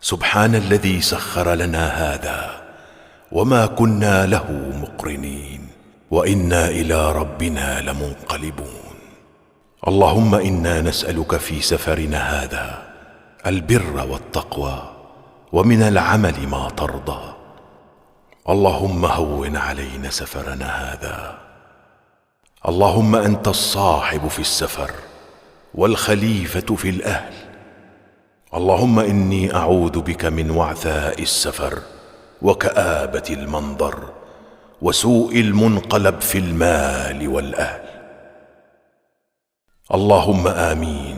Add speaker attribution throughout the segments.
Speaker 1: سبحان الذي سخر لنا هذا وما كنا له مقرنين وإنا إلى ربنا لمنقلبون. اللهم إنا نسألك في سفرنا هذا البر والتقوى ومن العمل ما ترضى. اللهم هون علينا سفرنا هذا. اللهم أنت الصاحب في السفر والخليفة في الأهل. اللهم إني أعوذ بك من وعثاء السفر وكآبة المنظر وسوء المنقلب في المال والأهل. اللهم آمين.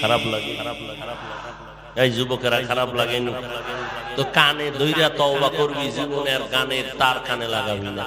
Speaker 2: খারাপ লাগে এই যুবকেরা, খারাপ লাগে না তো কানে ধইরা তওবা করবি, জীবনের গানের তার কানে লাগাবি না।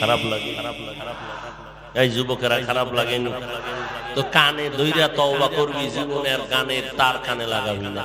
Speaker 2: খারাপ লাগে এই যুবকেরা, খারাপ লাগে না তো কানে ধইরা তওবা করবি, জীবনের গানের তার কানে লাগাবি না।